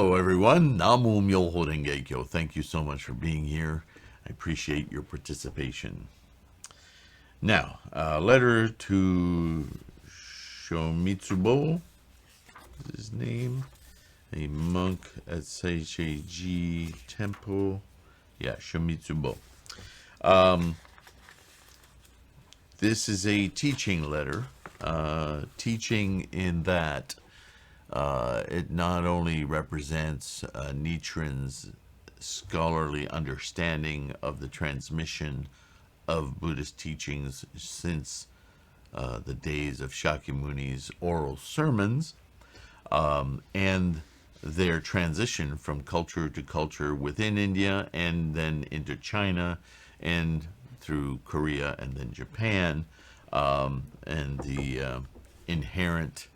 Hello, everyone. Namu Myoho Renge Kyo. Thank you so much for being here. I appreciate your participation. Now, letter to Shomitsu-bo is his name. A monk at Seiji Temple. Yeah, Shomitsu-bo. This is a teaching letter. Teaching in that it not only represents Nichiren's scholarly understanding of the transmission of Buddhist teachings since the days of Shakyamuni's oral sermons, and their transition from culture to culture within India and then into China and through Korea and then Japan, and the inherent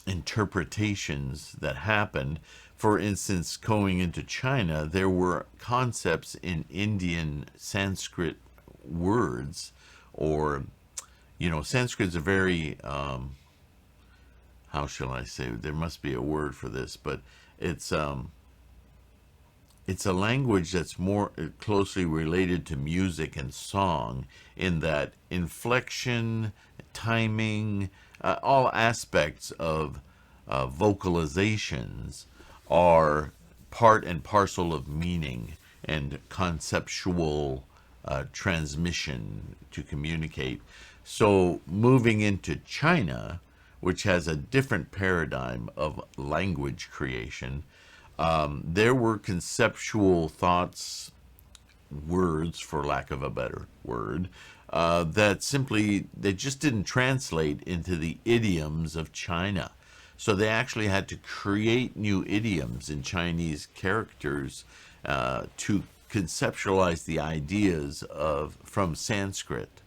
interpretations that happened. For instance, going into China, there were concepts in Indian Sanskrit words, or, Sanskrit is a very, how shall I say, there must be a word for this, but it's a language that's more closely related to music and song, in that inflection, timing, all aspects of vocalizations are part and parcel of meaning and conceptual transmission to communicate. So moving into China, which has a different paradigm of language creation, there were conceptual thoughts, words, for lack of a better word, they just didn't translate into the idioms of China. So they actually had to create new idioms in Chinese characters to conceptualize the ideas from Sanskrit.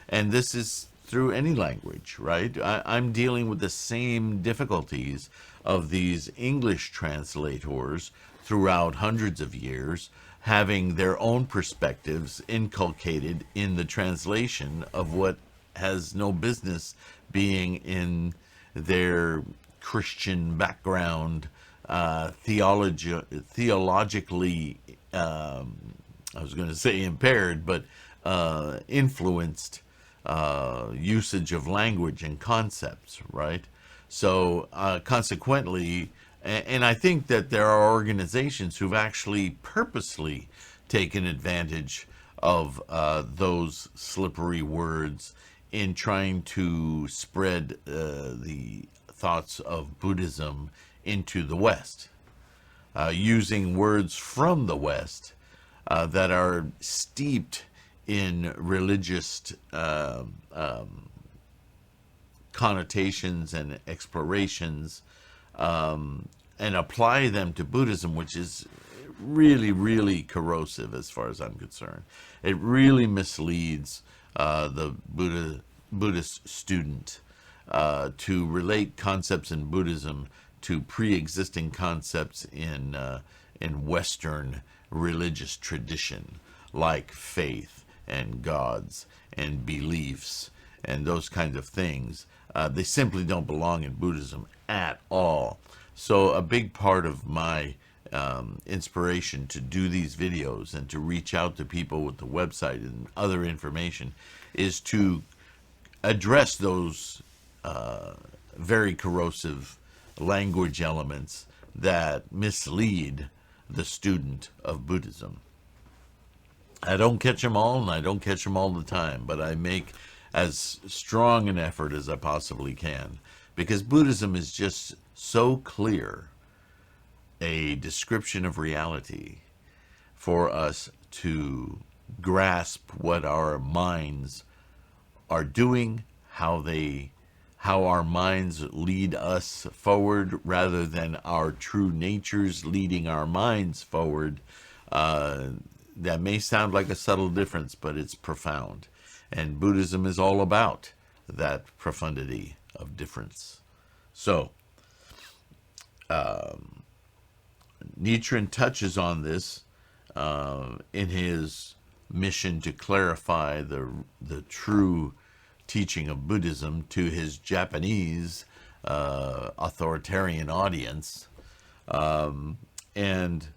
And this is through any language, right? I'm dealing with the same difficulties of these English translators throughout hundreds of years, having their own perspectives inculcated in the translation of what has no business being in their Christian background, theologically, I was going to say impaired, but influenced usage of language and concepts, right? So consequently, and I think that there are organizations who've actually purposely taken advantage of those slippery words in trying to spread the thoughts of Buddhism into the West, using words from the West that are steeped in religious connotations and explorations, and apply them to Buddhism, which is really, really corrosive as far as I'm concerned. It really misleads the Buddhist student to relate concepts in Buddhism to pre-existing concepts in Western religious tradition, like faith and gods and beliefs and those kinds of things. They simply don't belong in Buddhism at all. So a big part of my inspiration to do these videos and to reach out to people with the website and other information is to address those very corrosive language elements that mislead the student of Buddhism. I don't catch them all, and I don't catch them all the time, but I make as strong an effort as I possibly can, because Buddhism is just so clear a description of reality for us to grasp what our minds are doing, how our minds lead us forward rather than our true natures leading our minds forward. That may sound like a subtle difference, but it's profound. And Buddhism is all about that profundity of difference. So, Nichiren touches on this in his mission to clarify the true teaching of Buddhism to his Japanese authoritarian audience. And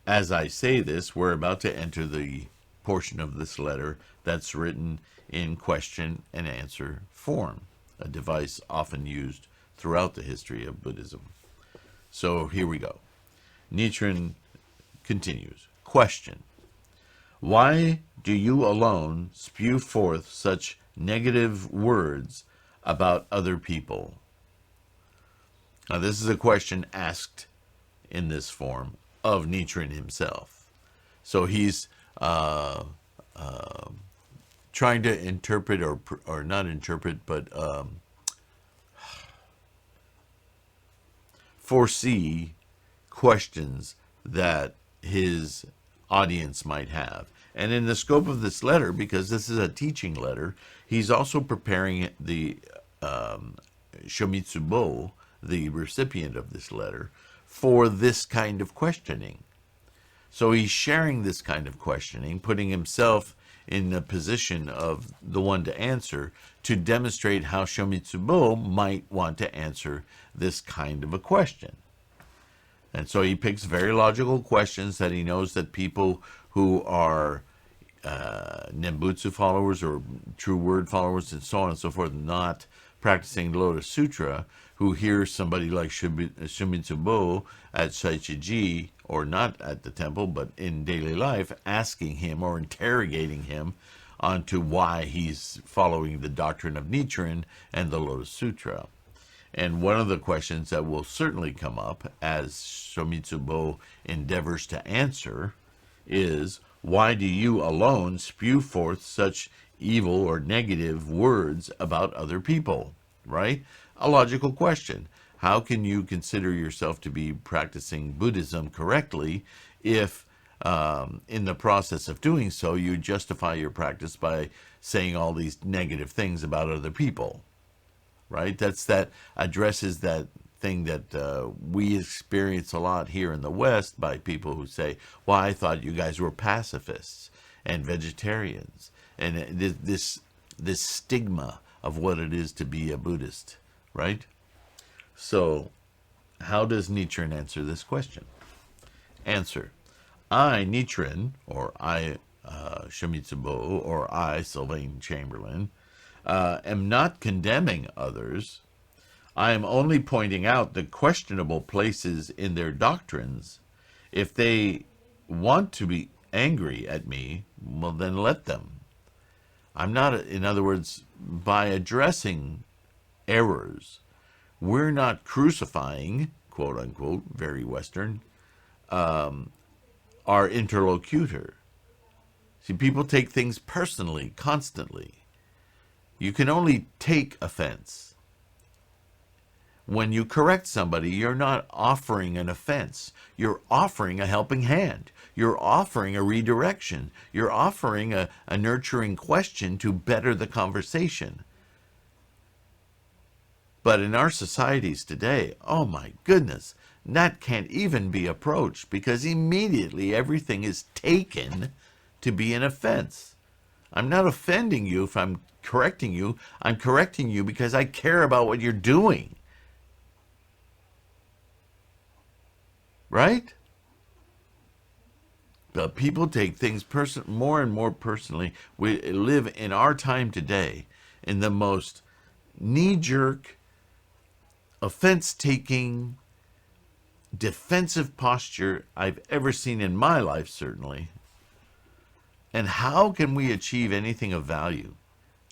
as I say this, we're about to enter the portion of this letter that's written in question and answer form, a device often used throughout the history of Buddhism. So here we go. Nichiren continues. Question. Why do you alone spew forth such negative words about other people? Now, this is a question asked in this form of Nichiren himself. So he's trying to interpret, or not interpret, but foresee questions that his audience might have. And in the scope of this letter, because this is a teaching letter, he's also preparing the Shomitsu-bo, the recipient of this letter, for this kind of questioning. So he's sharing this kind of questioning, putting himself in the position of the one to answer, to demonstrate how Shomitsu-bo might want to answer this kind of a question. And so he picks very logical questions that he knows that people who are Nembutsu followers or true word followers and so on and so forth, not practicing Lotus Sutra, who hear somebody like Shomitsu-bo at Saichiji, or not at the temple, but in daily life, asking him or interrogating him onto why he's following the doctrine of Nichiren and the Lotus Sutra. And one of the questions that will certainly come up as Shomitsu-bo endeavors to answer is, why do you alone spew forth such evil or negative words about other people? Right? A logical question. How can you consider yourself to be practicing Buddhism correctly if in the process of doing so you justify your practice by saying all these negative things about other people? Right? That addresses that thing that we experience a lot here in the West by people who say, well, I thought you guys were pacifists and vegetarians. And this stigma of what it is to be a Buddhist, right? So how does Nichiren answer this question? Answer. I, Nichiren, or I, Shomitsu-bo, or I, Sylvain Chamberlain, am not condemning others. I am only pointing out the questionable places in their doctrines. If they want to be angry at me, well, then let them. I'm not, in other words, by addressing errors, we're not crucifying, quote unquote, very Western, our interlocutor. See, people take things personally, constantly. You can only take offense. When you correct somebody, you're not offering an offense. You're offering a helping hand. You're offering a redirection. You're offering a nurturing question to better the conversation. But in our societies today, oh my goodness, that can't even be approached, because immediately everything is taken to be an offense. I'm not offending you if I'm correcting you. I'm correcting you because I care about what you're doing. Right? But people take things more and more personally. We live in our time today in the most knee-jerk, offense-taking, defensive posture I've ever seen in my life, certainly. And how can we achieve anything of value,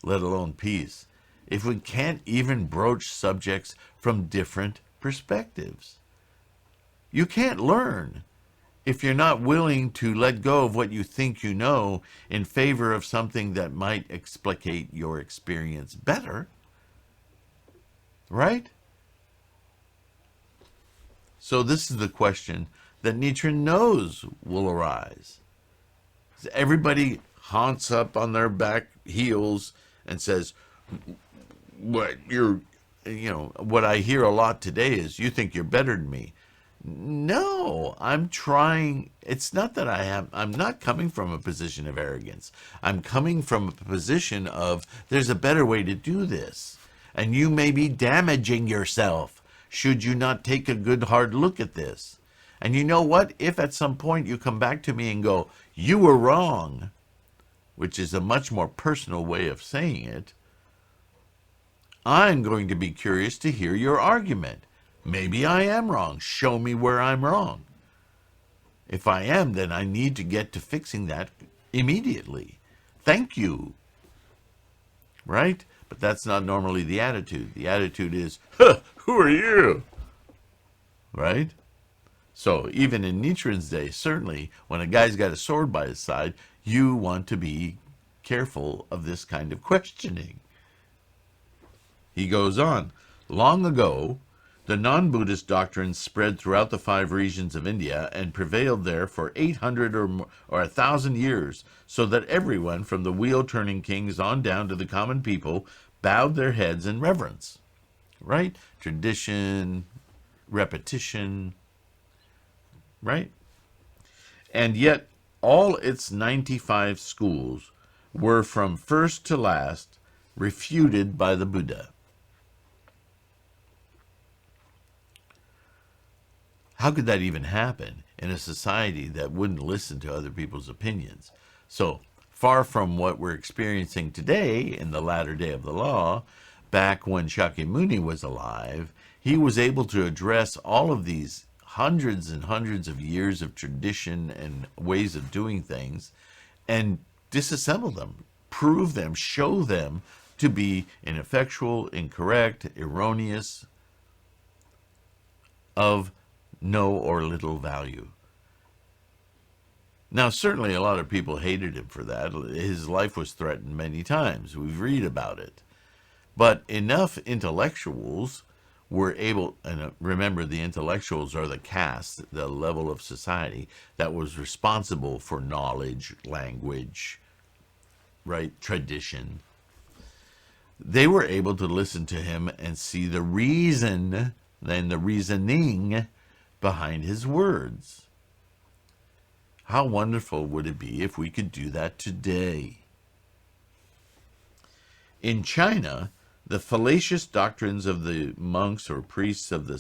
let alone peace, if we can't even broach subjects from different perspectives? You can't learn if you're not willing to let go of what you think you know in favor of something that might explicate your experience better. Right? So this is the question that Nichiren knows will arise. Everybody haunts up on their back heels and says, what I hear a lot today is, you think you're better than me. No, I'm trying. It's not that I'm not coming from a position of arrogance. I'm coming from a position of, there's a better way to do this. and you may be damaging yourself should you not take a good hard look at this. And you know what? If at some point you come back to me and go, you were wrong, which is a much more personal way of saying it, I'm going to be curious to hear your argument. Maybe I am wrong. Show me where I'm wrong. If I am, then I need to get to fixing that immediately. Thank you. Right? But that's not normally the attitude. The attitude is, huh, who are you? Right? So even in Nichiren's day, certainly, when a guy's got a sword by his side, you want to be careful of this kind of questioning. He goes on, long ago, the non-Buddhist doctrines spread throughout the 5 regions of India and prevailed there for 800 or 1,000 years, so that everyone, from the wheel-turning kings on down to the common people, bowed their heads in reverence. Right? Tradition, repetition, right? And yet, all its 95 schools were from first to last refuted by the Buddha. How could that even happen in a society that wouldn't listen to other people's opinions? So, far from what we're experiencing today in the latter day of the law, back when Shakyamuni was alive, he was able to address all of these hundreds and hundreds of years of tradition and ways of doing things and disassemble them, prove them, show them to be ineffectual, incorrect, erroneous, of no or little value. Now, certainly a lot of people hated him for that. His life was threatened many times. We read about it. But enough intellectuals were able, and remember, the intellectuals are the caste, the level of society that was responsible for knowledge, language, right, tradition. They were able to listen to him and see the reason and the reasoning behind his words. How wonderful would it be if we could do that today? In China, the fallacious doctrines of the monks or priests of the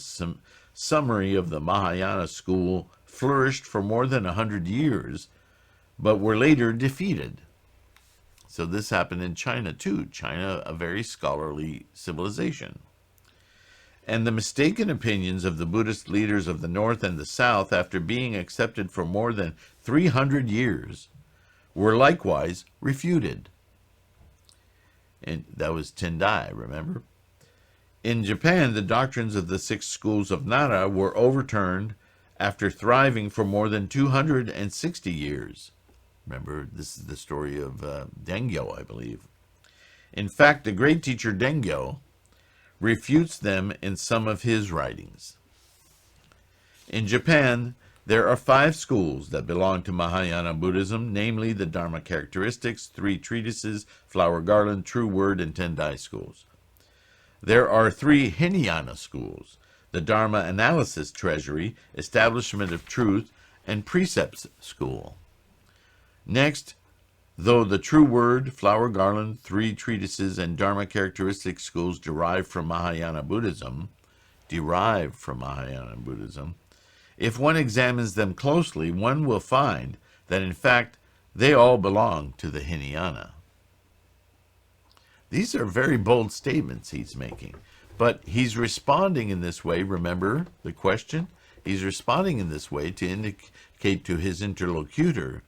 summary of the Mahayana school flourished for more than 100 years, but were later defeated. So this happened in China too. China, a very scholarly civilization. And the mistaken opinions of the Buddhist leaders of the North and the South, after being accepted for more than 300 years, were likewise refuted. And that was Tendai, remember? In Japan, the doctrines of the 6 schools of Nara were overturned after thriving for more than 260 years. Remember, this is the story of Dengyo, I believe. In fact, the great teacher Dengyo refutes them in some of his writings. In Japan, there are 5 schools that belong to Mahayana Buddhism, namely the Dharma Characteristics, 3 Treatises, Flower Garland, True Word, and Tendai schools. There are 3 Hinayana schools, the Dharma Analysis Treasury, Establishment of Truth, and Precepts School. Next, though the True Word, Flower Garland, 3 Treatises, and Dharma Characteristics schools derive from Mahayana Buddhism, if one examines them closely, one will find that, in fact, they all belong to the Hinayana. These are very bold statements he's making, but he's responding in this way. Remember the question? He's responding in this way to indicate to his interlocutor,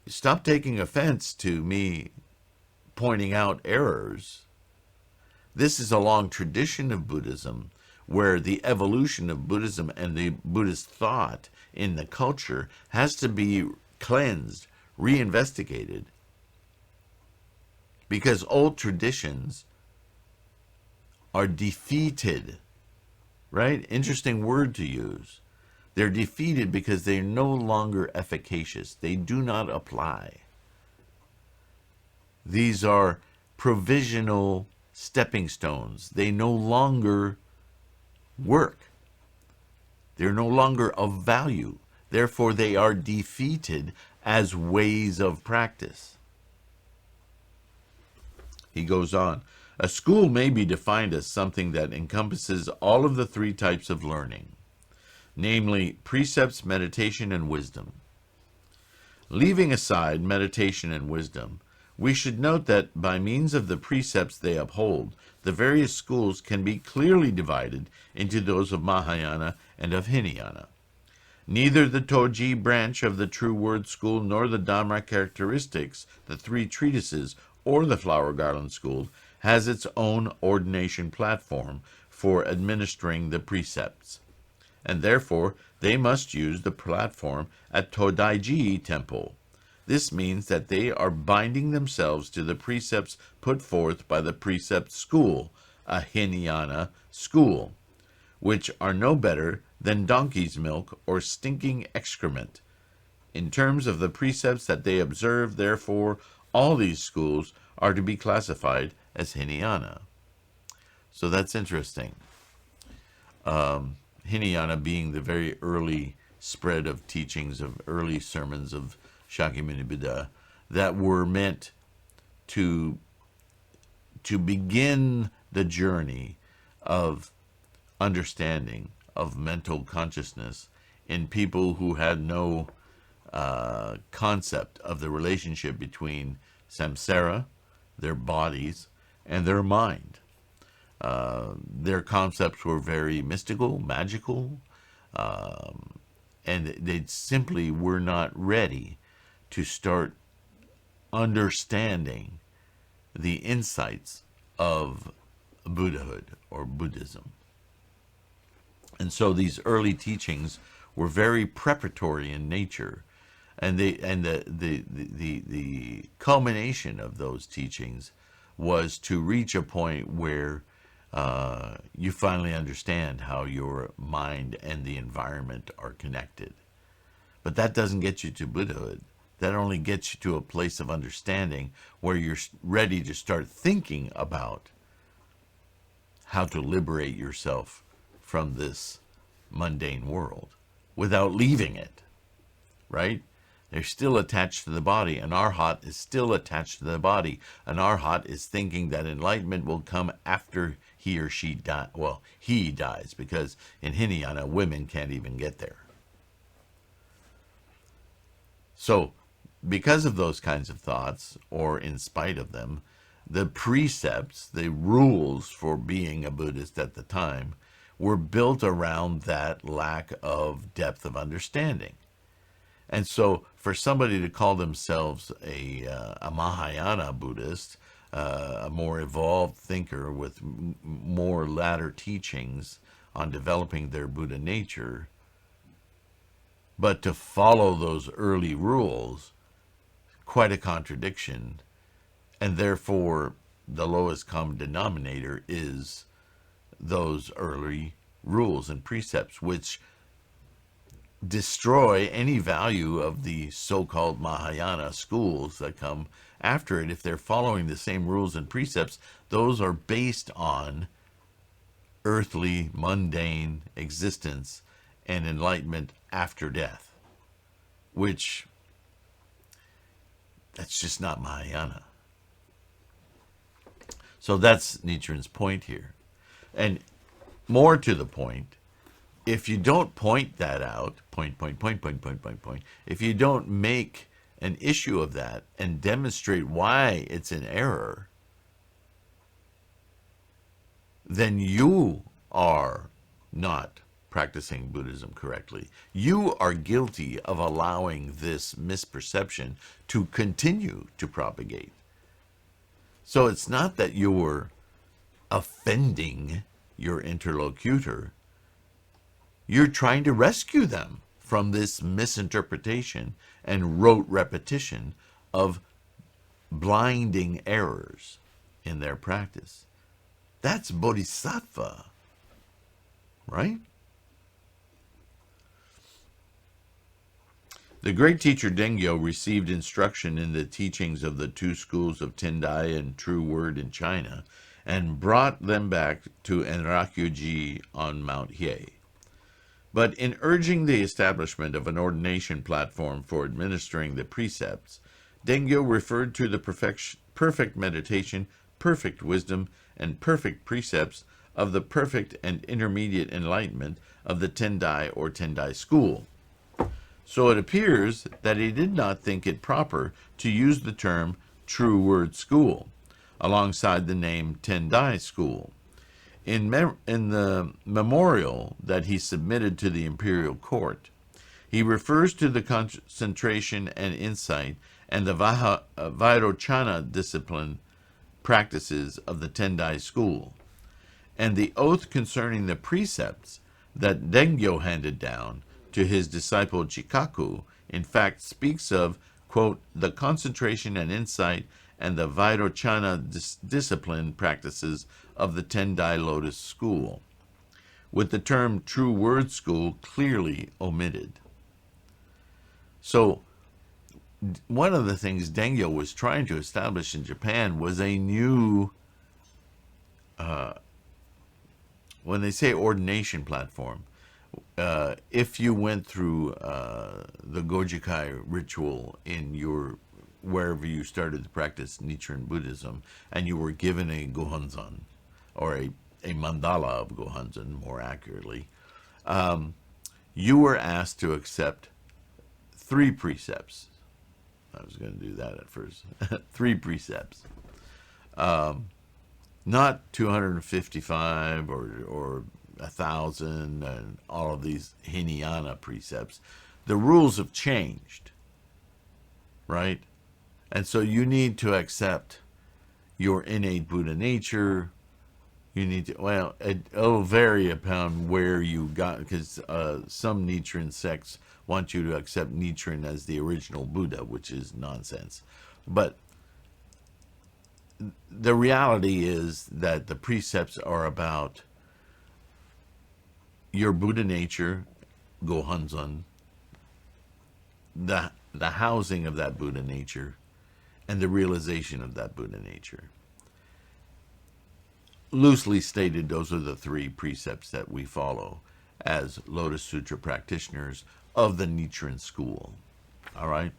stop taking offense to me pointing out errors. This is a long tradition of Buddhism, where the evolution of Buddhism and the Buddhist thought in the culture has to be cleansed, reinvestigated. Because old traditions are defeated, right? Interesting word to use. They're defeated because they're no longer efficacious. They do not apply. These are provisional stepping stones. They no longer work. They're no longer of value. Therefore, they are defeated as ways of practice. He goes on, A school may be defined as something that encompasses all of the three types of learning, namely precepts, meditation, and wisdom. Leaving aside meditation and wisdom, we should note that by means of the precepts they uphold, the various schools can be clearly divided into those of Mahayana and of Hinayana. Neither the Toji branch of the True Word School nor the Dhamma Characteristics, the three treatises, or the Flower Garland School has its own ordination platform for administering the precepts, and therefore they must use the platform at Todaiji Temple. This means that they are binding themselves to the precepts put forth by the precept school, a Hinayana school, which are no better than donkey's milk or stinking excrement. In terms of the precepts that they observe, therefore, all these schools are to be classified as Hinayana. So that's interesting. Hinayana being the very early spread of teachings, of early sermons of Shakyamuni Buddha that were meant to begin the journey of understanding of mental consciousness in people who had no concept of the relationship between samsara, their bodies, and their mind. Their concepts were very mystical, magical, and they simply were not ready to start understanding the insights of Buddhahood or Buddhism. And so these early teachings were very preparatory in nature, and the culmination of those teachings was to reach a point where you finally understand how your mind and the environment are connected. But that doesn't get you to Buddhahood. That only gets you to a place of understanding where you're ready to start thinking about how to liberate yourself from this mundane world without leaving it, right? They're still attached to the body. An arhat is still attached to the body. An arhat is thinking that enlightenment will come after he or she dies. Well, he dies, because in Hinayana, women can't even get there. So, because of those kinds of thoughts, or in spite of them, the precepts, the rules for being a Buddhist at the time, were built around that lack of depth of understanding. And so for somebody to call themselves a Mahayana Buddhist, a more evolved thinker with more latter teachings on developing their Buddha nature, but to follow those early rules, quite a contradiction. And therefore, the lowest common denominator is those early rules and precepts, which destroy any value of the so-called Mahayana schools that come after it. If they're following the same rules and precepts, those are based on earthly, mundane existence and enlightenment after death, which that's just not Mahayana. So that's Nichiren's point here. And more to the point, if you don't point that out, point, if you don't make an issue of that and demonstrate why it's an error, then you are not practicing Buddhism correctly. You are guilty of allowing this misperception to continue to propagate. So it's not that you're offending your interlocutor. You're trying to rescue them from this misinterpretation and rote repetition of blinding errors in their practice. That's bodhisattva, right? The great teacher Dengyo received instruction in the teachings of the two schools of Tendai and True Word in China, and brought them back to Enrakuji on Mount Hiei. But in urging the establishment of an ordination platform for administering the precepts, Dengyo referred to the perfect meditation, perfect wisdom, and perfect precepts of the perfect and intermediate enlightenment of the Tendai or Tendai school. So it appears that he did not think it proper to use the term true word school alongside the name Tendai school. In the memorial that he submitted to the imperial court, he refers to the concentration and insight and the Vairochana discipline practices of the Tendai school, and the oath concerning the precepts that Dengyo handed down to his disciple Chikaku, in fact, speaks of, quote, the concentration and insight and the Vairochana discipline practices of the Tendai Lotus school, with the term true word school clearly omitted. So, one of the things Dengyo was trying to establish in Japan was a new, when they say ordination platform, if you went through the Gojikai ritual in your wherever you started to practice Nichiren Buddhism, and you were given a Gohonzon, or a mandala of Gohonzon, more accurately, you were asked to accept 3 precepts. I was going to do that at first. 3 precepts. Not 255 or 1,000 and all of these Hinayana precepts. The rules have changed, right? And so you need to accept your innate Buddha nature. You need to, well, it'll vary upon where you got, because some Nichiren sects want you to accept Nichiren as the original Buddha, which is nonsense. But the reality is that the precepts are about your Buddha nature, Gohonzon, the housing of that Buddha nature, and the realization of that Buddha nature. Loosely stated, those are the 3 precepts that we follow as Lotus Sutra practitioners of the Nichiren school. All right?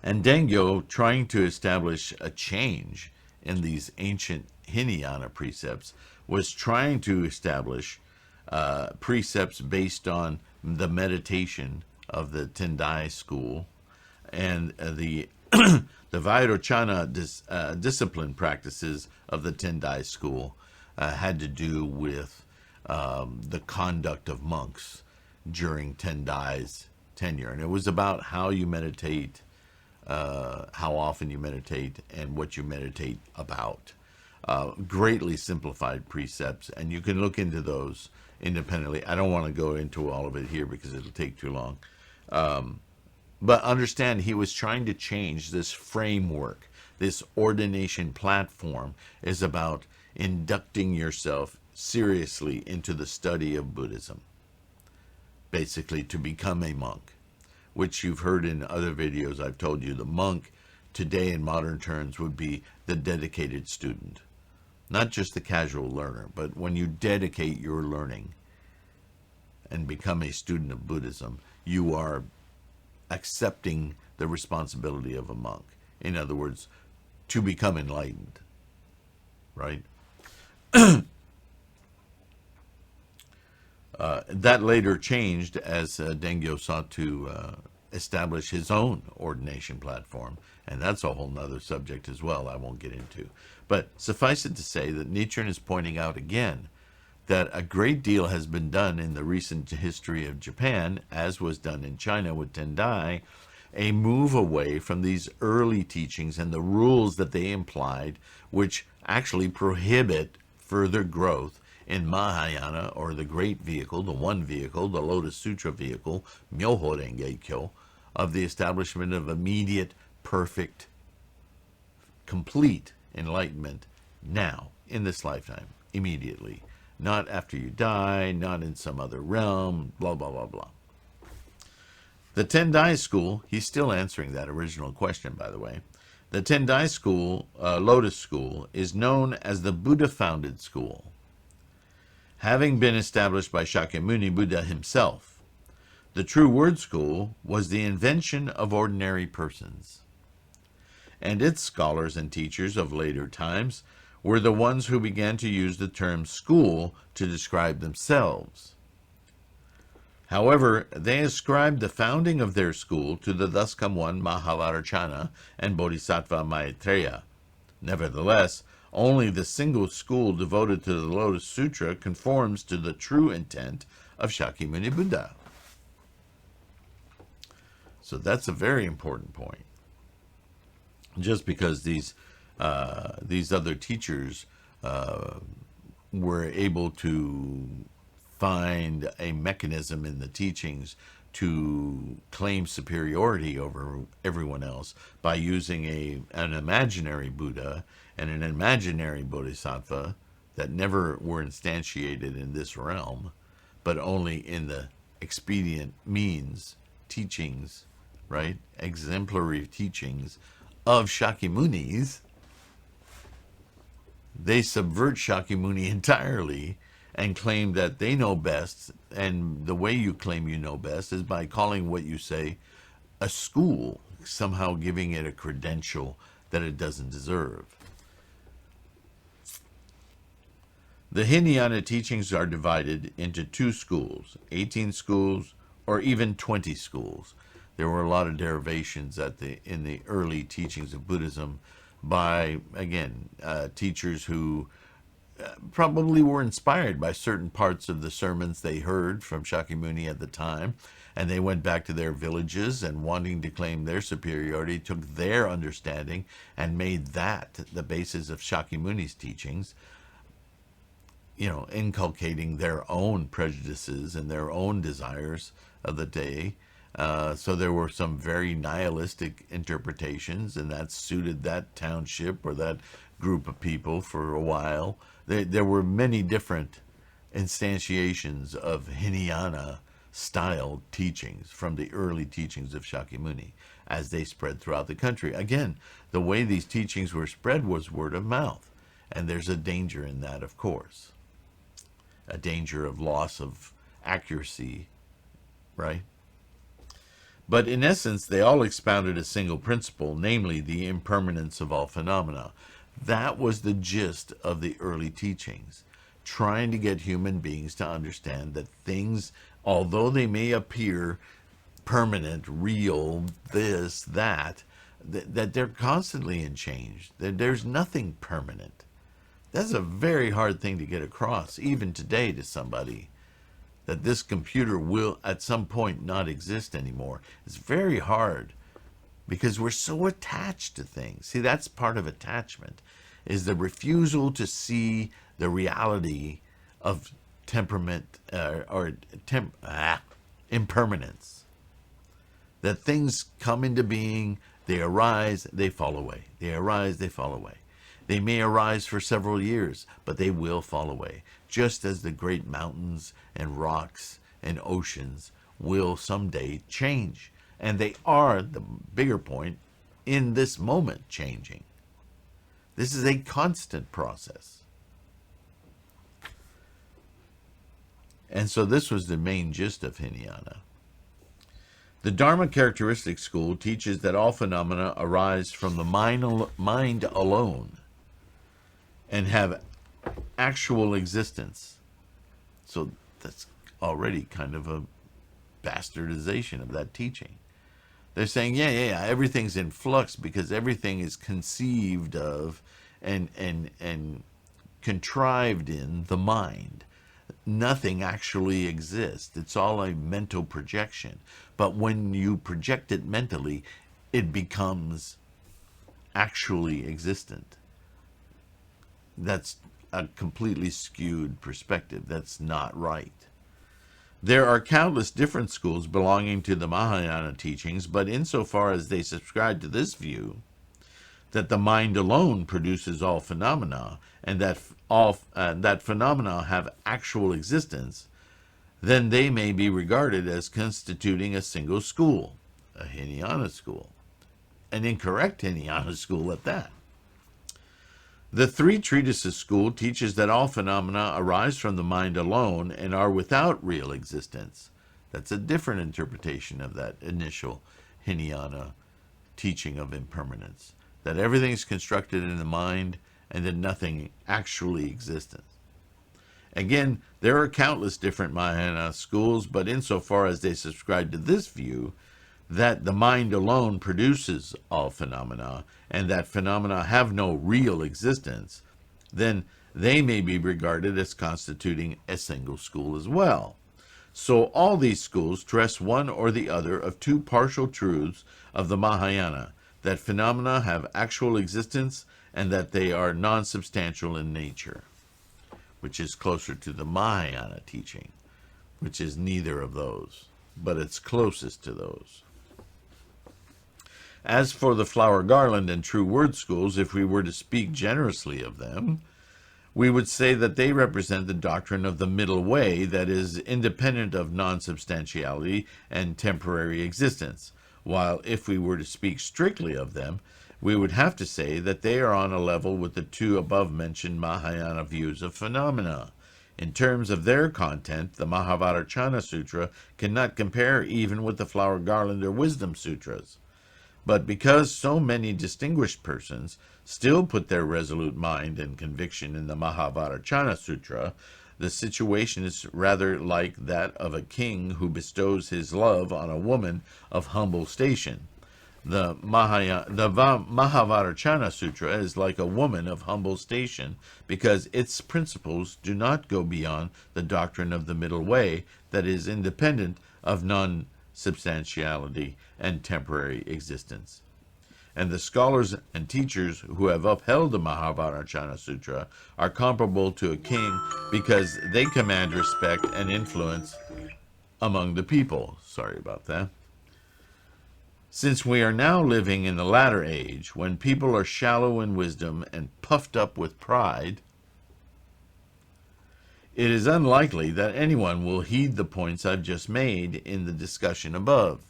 And Dengyo, trying to establish a change in these ancient Hinayana precepts, was trying to establish precepts based on the meditation of the Tendai school and the the Vairochana discipline practices of the Tendai school had to do with the conduct of monks during Tendai's tenure. And it was about how you meditate, how often you meditate, and what you meditate about. Greatly simplified precepts, and you can look into those independently. I don't want to go into all of it here because it'll take too long. But understand, he was trying to change this framework. This ordination platform is about inducting yourself seriously into the study of Buddhism. Basically, to become a monk, which you've heard in other videos. I've told you the monk today in modern terms would be the dedicated student. Not just the casual learner, but when you dedicate your learning and become a student of Buddhism, you are accepting the responsibility of a monk. In other words, to become enlightened, right? That later changed as Dengyo sought to establish his own ordination platform, and that's a whole nother subject as well I won't get into. But suffice it to say that Nichiren is pointing out again that a great deal has been done in the recent history of Japan, as was done in China with Tendai, a move away from these early teachings and the rules that they implied, which actually prohibit further growth in Mahayana, or the great vehicle, the one vehicle, the Lotus Sutra vehicle, Myoho Renge Kyo, of the establishment of immediate, perfect, complete enlightenment now, in this lifetime, immediately. Not after you die, not in some other realm, blah, blah, blah, blah. The Tendai school, he's still answering that original question, by the way. The Tendai school, Lotus school, is known as the Buddha-founded school, having been established by Shakyamuni Buddha himself. The true word school was the invention of ordinary persons, and its scholars and teachers of later times were the ones who began to use the term school to describe themselves. However, they ascribed the founding of their school to the thus come one Mahavarachana and Bodhisattva Maitreya. Nevertheless, only the single school devoted to the Lotus Sutra conforms to the true intent of Shakyamuni Buddha. So that's a very important point. Just because these other teachers were able to find a mechanism in the teachings to claim superiority over everyone else by using an imaginary Buddha and an imaginary Bodhisattva that never were instantiated in this realm, but only in the expedient means, teachings, right? Exemplary teachings of Shakyamunis. They subvert Shakyamuni entirely and claim that they know best, and the way you claim you know best is by calling what you say a school, somehow giving it a credential that it doesn't deserve. The Hinayana teachings are divided into 2 schools, 18 schools, or even 20 schools. There were a lot of derivations in the early teachings of Buddhism by, again, teachers who probably were inspired by certain parts of the sermons they heard from Shakyamuni at the time, and they went back to their villages and, wanting to claim their superiority, took their understanding and made that the basis of Shakyamuni's teachings, inculcating their own prejudices and their own desires of the day. So there were some very nihilistic interpretations, and that suited that township or that group of people for a while. There were many different instantiations of Hinayana-style teachings from the early teachings of Shakyamuni as they spread throughout the country. Again, the way these teachings were spread was word of mouth, and there's a danger in that, of course. A danger of loss of accuracy, right? But in essence, they all expounded a single principle, namely the impermanence of all phenomena. That was the gist of the early teachings, trying to get human beings to understand that things, although they may appear permanent, real, this, that they're constantly in change. There's nothing permanent. That's a very hard thing to get across, even today, to somebody, that this computer will at some point not exist anymore. It's very hard because we're so attached to things. See, that's part of attachment, is the refusal to see the reality of temperament impermanence. That things come into being, they arise, they fall away. They arise, they fall away. They may arise for several years, but they will fall away, just as the great mountains and rocks and oceans will someday change. And they are, the bigger point, in this moment changing. This is a constant process. And so this was the main gist of Hinayana. The Dharma Characteristic School teaches that all phenomena arise from the mind alone and have actual existence. So that's already kind of a bastardization of that teaching. They're saying, yeah, everything's in flux because everything is conceived of and contrived in the mind. Nothing actually exists. It's all a mental projection. But when you project it mentally, it becomes actually existent. That's a completely skewed perspective. That's not right. There are countless different schools belonging to the Mahayana teachings, but insofar as they subscribe to this view, that the mind alone produces all phenomena, and that phenomena have actual existence, then they may be regarded as constituting a single school, a Hinayana school, an incorrect Hinayana school at that. The Three Treatises school teaches that all phenomena arise from the mind alone and are without real existence. That's a different interpretation of that initial Hinayana teaching of impermanence, that everything is constructed in the mind and that nothing actually exists. Again, there are countless different Mahayana schools, but insofar as they subscribe to this view, that the mind alone produces all phenomena, and that phenomena have no real existence, then they may be regarded as constituting a single school as well. So all these schools stress one or the other of two partial truths of the Mahayana, that phenomena have actual existence and that they are non-substantial in nature, which is closer to the Mahayana teaching, which is neither of those, but it's closest to those. As for the flower garland and true word schools, if we were to speak generously of them, we would say that they represent the doctrine of the middle way that is independent of non-substantiality and temporary existence, while if we were to speak strictly of them, we would have to say that they are on a level with the two above-mentioned Mahayana views of phenomena. In terms of their content, the Mahavajracana Sutra cannot compare even with the Flower Garland or Wisdom Sutras. But because so many distinguished persons still put their resolute mind and conviction in the Mahavajracana Sutra, the situation is rather like that of a king who bestows his love on a woman of humble station. The Mahavajracana Sutra is like a woman of humble station because its principles do not go beyond the doctrine of the middle way that is independent of non-substantiality and temporary existence. And the scholars and teachers who have upheld the Mahavajracana Sutra are comparable to a king because they command respect and influence among the people. Sorry about that. Since we are now living in the latter age, when people are shallow in wisdom and puffed up with pride, it is unlikely that anyone will heed the points I've just made in the discussion above.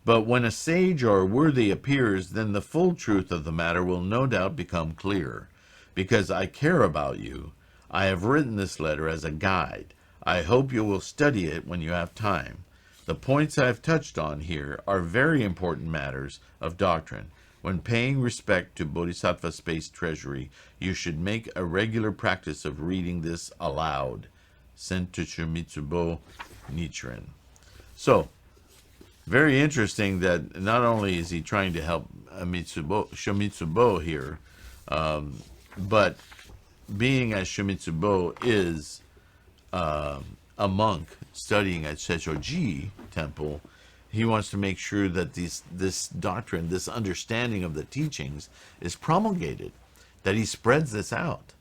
But when a sage or a worthy appears, then the full truth of the matter will no doubt become clear. Because I care about you, I have written this letter as a guide. I hope you will study it when you have time. The points I have touched on here are very important matters of doctrine. When paying respect to Bodhisattva Space Treasury, you should make a regular practice of reading this aloud. Sent to Shomitsu-bo, Nichiren. So, very interesting that not only is he trying to help Shomitsu-bo here, but being as Shomitsu-bo is a monk studying at Seshoji Temple, he wants to make sure that this doctrine, this understanding of the teachings is promulgated, that he spreads this out,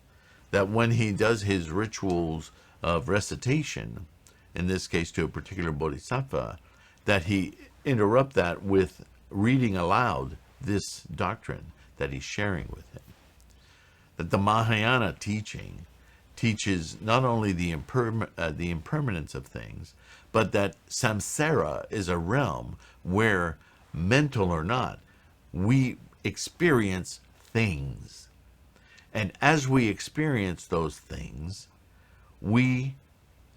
that when he does his rituals of recitation, in this case to a particular bodhisattva, that he interrupt that with reading aloud this doctrine that he's sharing with him. That the Mahayana teaching teaches not only the impermanence of things, but that samsara is a realm where, mental or not, we experience things. And as we experience those things, we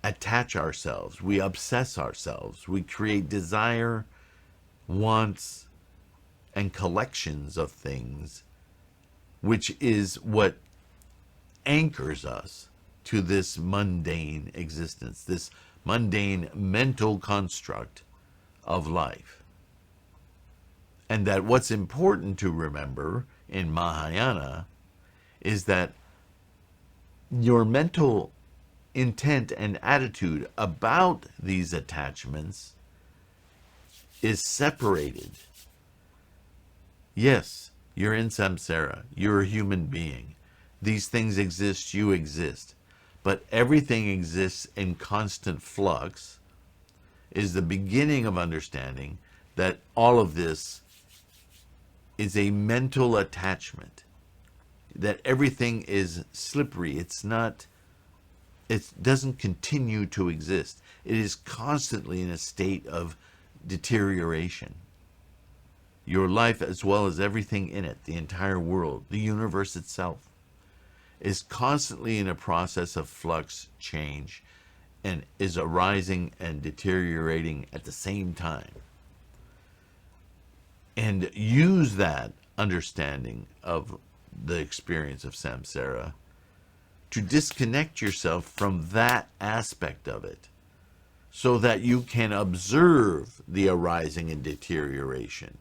attach ourselves, we obsess ourselves, we create desire, wants, and collections of things, which is what anchors us to this mundane existence, this mundane mental construct of life. And that what's important to remember in Mahayana is that your mental intent and attitude about these attachments is separated. Yes, you're in samsara, you're a human being. These things exist, you exist. But everything exists in constant flux is the beginning of understanding that all of this is a mental attachment, that everything is slippery. It's not, it doesn't continue to exist. It is constantly in a state of deterioration. Your life, as well as everything in it, the entire world, the universe itself, is constantly in a process of flux, change, and is arising and deteriorating at the same time. And use that understanding of the experience of samsara, to disconnect yourself from that aspect of it so that you can observe the arising and deterioration.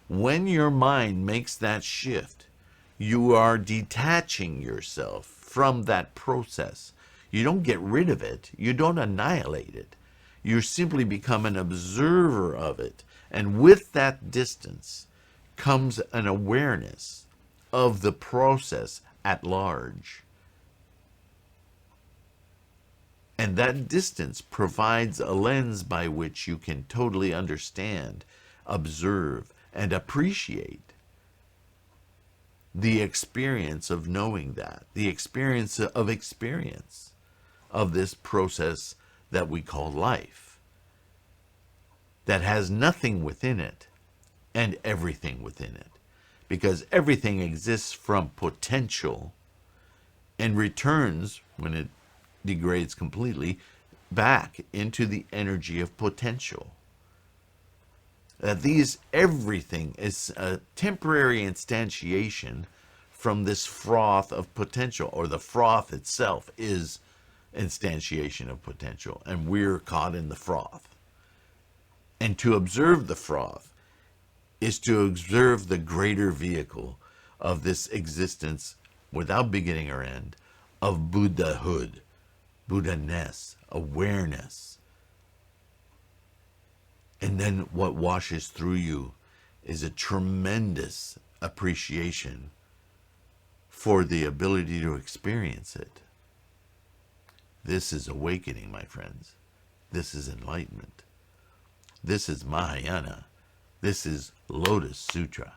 When your mind makes that shift, you are detaching yourself from that process. You don't get rid of it. You don't annihilate it. You simply become an observer of it. And with that distance comes an awareness of the process at large. And that distance provides a lens by which you can totally understand, observe, and appreciate the experience of knowing that, the experience of this process that we call life, that has nothing within it and everything within it. Because everything exists from potential and returns, when it degrades completely, back into the energy of potential. Everything is a temporary instantiation from this froth of potential, or the froth itself is instantiation of potential, and we're caught in the froth. And to observe the froth is to observe the greater vehicle of this existence without beginning or end, of Buddhahood, Buddha-ness, awareness. And then what washes through you is a tremendous appreciation for the ability to experience it. This is awakening, my friends. This is enlightenment. This is Mahayana. This is Lotus Sutra.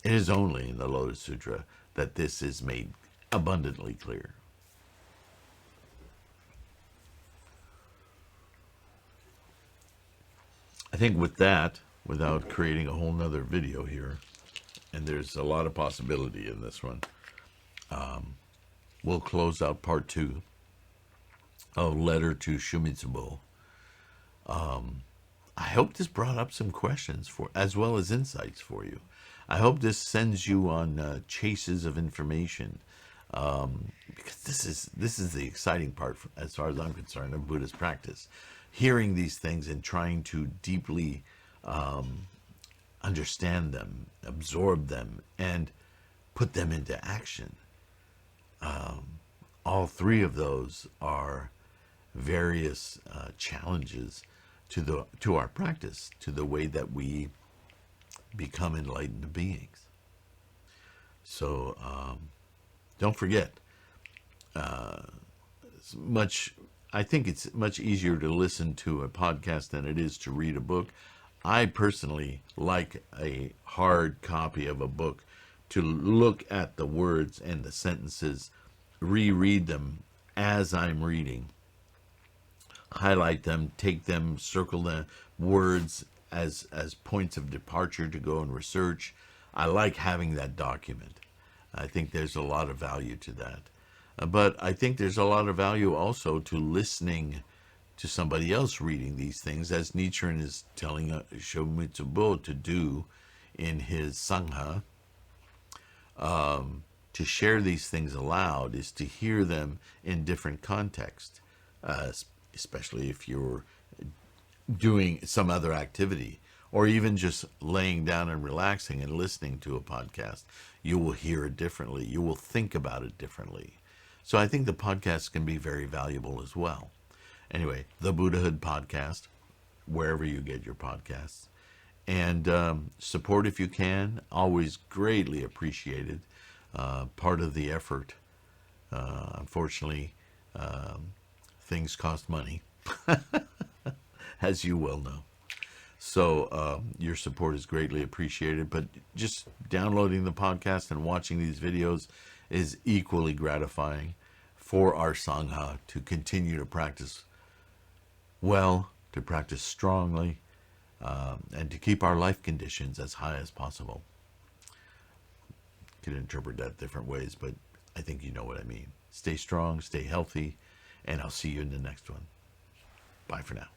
It is only in the Lotus Sutra that this is made abundantly clear. I think with that, without creating a whole nother video here, and there's a lot of possibility in this one, we'll close out part 2 of Letter to Shomitsu-bo. I hope this brought up some questions as well as insights for you. I hope this sends you on chases of information, because this is the exciting part, as far as I'm concerned, of Buddhist practice. Hearing these things and trying to deeply understand them, absorb them, and put them into action. All 3 of those are various challenges to our practice, to the way that we become enlightened beings. So don't forget, I think it's much easier to listen to a podcast than it is to read a book. I personally like a hard copy of a book to look at the words and the sentences, reread them as I'm reading, highlight them, take them, circle the words as points of departure to go and research. I like having that document. I think there's a lot of value to that. But I think there's a lot of value also to listening to somebody else reading these things, as Nichiren is telling Shomitsu-bo to do in his Sangha. To share these things aloud is to hear them in different contexts, especially if you're doing some other activity, or even just laying down and relaxing and listening to a podcast. You will hear it differently. You will think about it differently. So I think the podcast can be very valuable as well. Anyway, the Buddhahood podcast, wherever you get your podcasts. And support if you can, always greatly appreciated. Part of the effort. Unfortunately, things cost money, as you well know. So your support is greatly appreciated. But just downloading the podcast and watching these videos is equally gratifying for our Sangha to continue to practice well, to practice strongly, and to keep our life conditions as high as possible. You can interpret that different ways, but I think you know what I mean. Stay strong, stay healthy, and I'll see you in the next one. Bye for now.